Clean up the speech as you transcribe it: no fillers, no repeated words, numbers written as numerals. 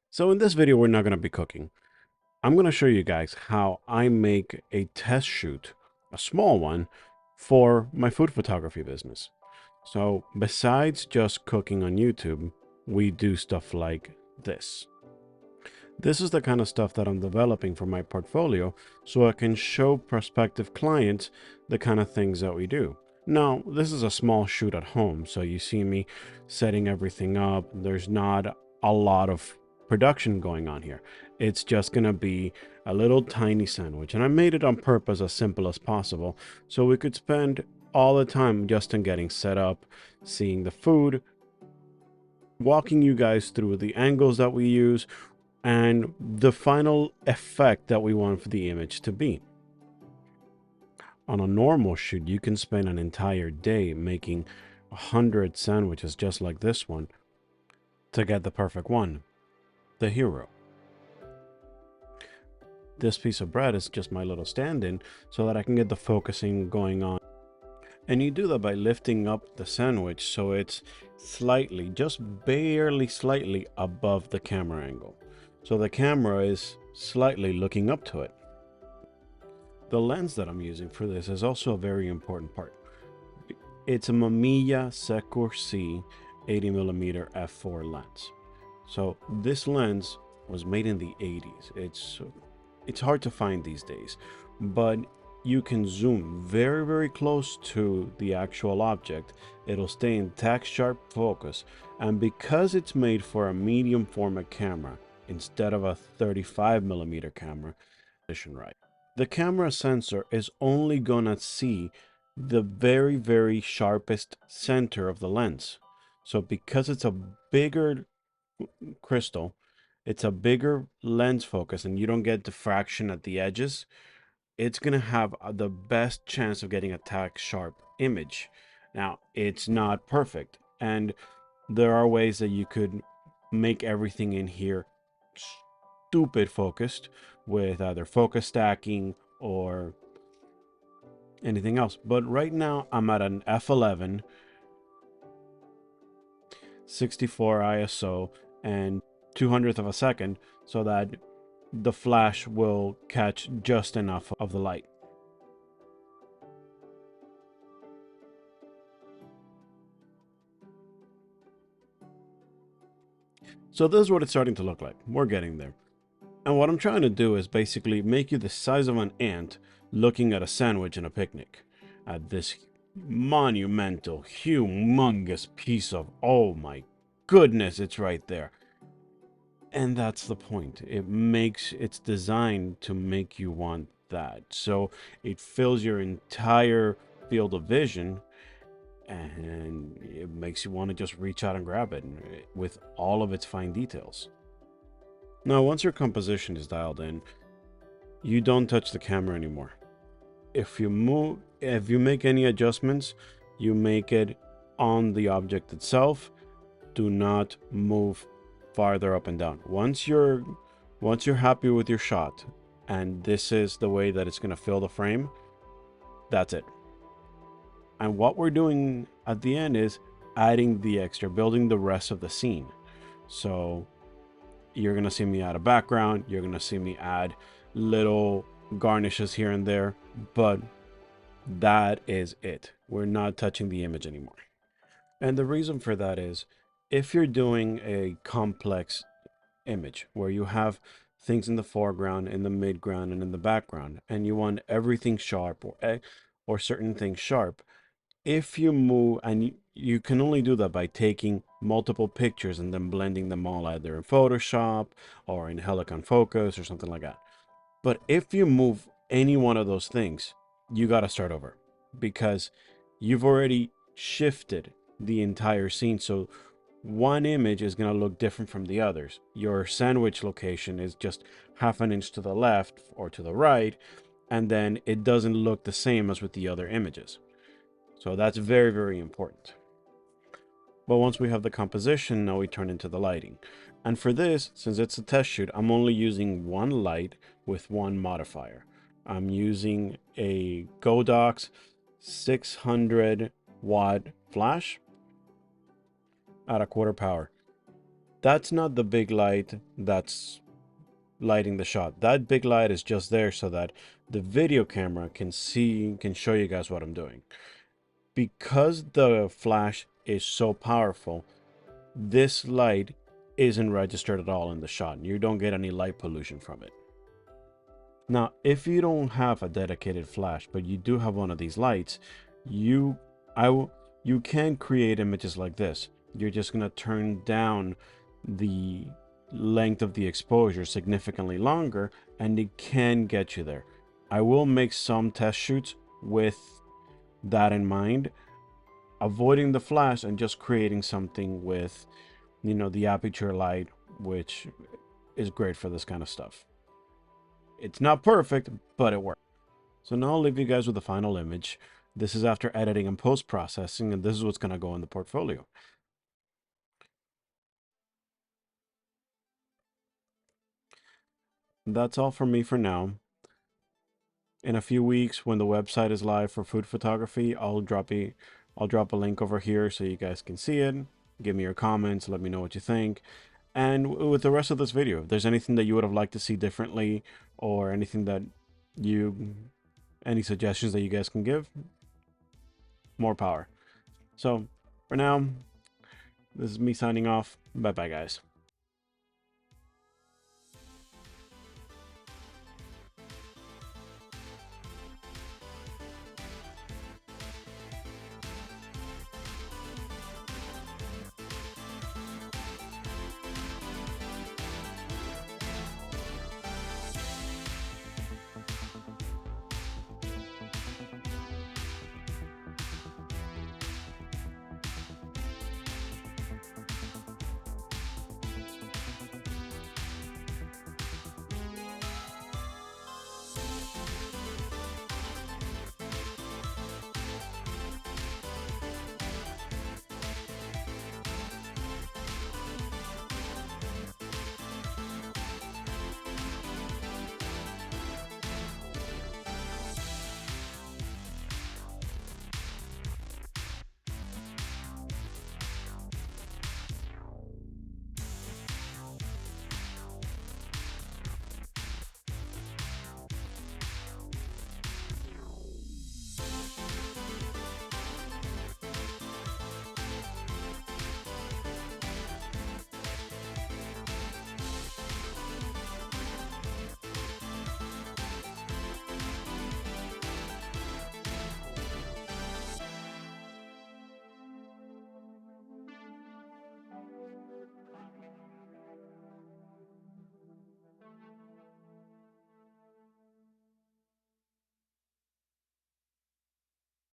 So in this video, we're not going to be cooking. I'm going to show you guys how I make a test shoot, a small one, for my food photography business. So besides just cooking on YouTube, we do stuff like this. This is the kind of stuff that I'm developing for my portfolio so I can show prospective clients the kind of things that we do. Now, this is a small shoot at home, so you see me setting everything up. There's not a lot of production going on here. It's just going to be a little tiny sandwich, and I made it on purpose as simple as possible so we could spend all the time just in getting set up, seeing the food, walking you guys through the angles that we use, and the final effect that we want for the image to be. On a normal shoot, you can spend an entire day making 100 sandwiches just like this one to get the perfect one, the hero. This piece of bread is just my little stand-in so that I can get the focusing going on. And you do that by lifting up the sandwich so it's slightly, just barely slightly above the camera angle. So the camera is slightly looking up to it. The lens that I'm using for this is also a very important part. It's a Mamiya Secor C 80mm f4 lens. So this lens was made in the 80s. It's hard to find these days, but you can zoom very close to the actual object. It'll stay in tack sharp focus, and because it's made for a medium format camera instead of a 35mm camera, right, the camera sensor is only gonna see the very sharpest center of the lens. So because it's a bigger crystal, it's a bigger lens focus, and you don't get diffraction at the edges, it's gonna have the best chance of getting a tack sharp image. Now, it's not perfect, and there are ways that you could make everything in here stupid focused with either focus stacking or anything else. But right now I'm at an f11, 64 ISO, and 200th of a second, so that the flash will catch just enough of the light. So this is what it's starting to look like. We're getting there. And what I'm trying to do is basically make you the size of an ant looking at a sandwich in a picnic. At this monumental, humongous piece of, oh my goodness, it's right there. And that's the point. It's designed to make you want that. So it fills your entire field of vision, and it makes you want to just reach out and grab it with all of its fine details. Now, once your composition is dialed in, you don't touch the camera anymore. If you make any adjustments, you make it on the object itself. Do not move farther up and down. Once you're happy with your shot, and this is the way that it's going to fill the frame, that's it. And what we're doing at the end is adding the extra, building the rest of the scene. So you're going to see me add a background, you're going to see me add little garnishes here and there, but that is it. We're not touching the image anymore. And the reason for that is, if you're doing a complex image where you have things in the foreground, in the midground, and in the background, and you want everything sharp, or certain things sharp, if you move, and you can only do that by taking multiple pictures and then blending them all either in Photoshop or in Helicon Focus or something like that. But if you move any one of those things, you got to start over, because you've already shifted the entire scene. So one image is going to look different from the others. Your sandwich location is just half an inch to the left or to the right, and then it doesn't look the same as with the other images. So that's very important. But once we have the composition, now we turn into the lighting. And for this, since it's a test shoot, I'm only using one light with one modifier. I'm using a Godox 600 watt flash at a quarter power. That's not the big light that's lighting the shot. That big light is just there so that the video camera can show you guys what I'm doing. Because the flash is so powerful, this light isn't registered at all in the shot. You don't get any light pollution from it. Now, if you don't have a dedicated flash, but you do have one of these lights, you you can create images like this. You're just gonna turn down the length of the exposure significantly longer, and it can get you there. I will make some test shoots with that in mind, avoiding the flash and just creating something with, the aperture light, which is great for this kind of stuff. It's not perfect, but it works. So now I'll leave you guys with the final image. This is after editing and post-processing, and this is what's going to go in the portfolio. That's all from me for now. In a few weeks, when the website is live for food photography, I'll drop a link over here so you guys can see it. Give me your comments, let me know what you think. And with the rest of this video, if there's anything that you would have liked to see differently, or anything that any suggestions that you guys can give, more power. So for now, this is me signing off. Bye bye, guys.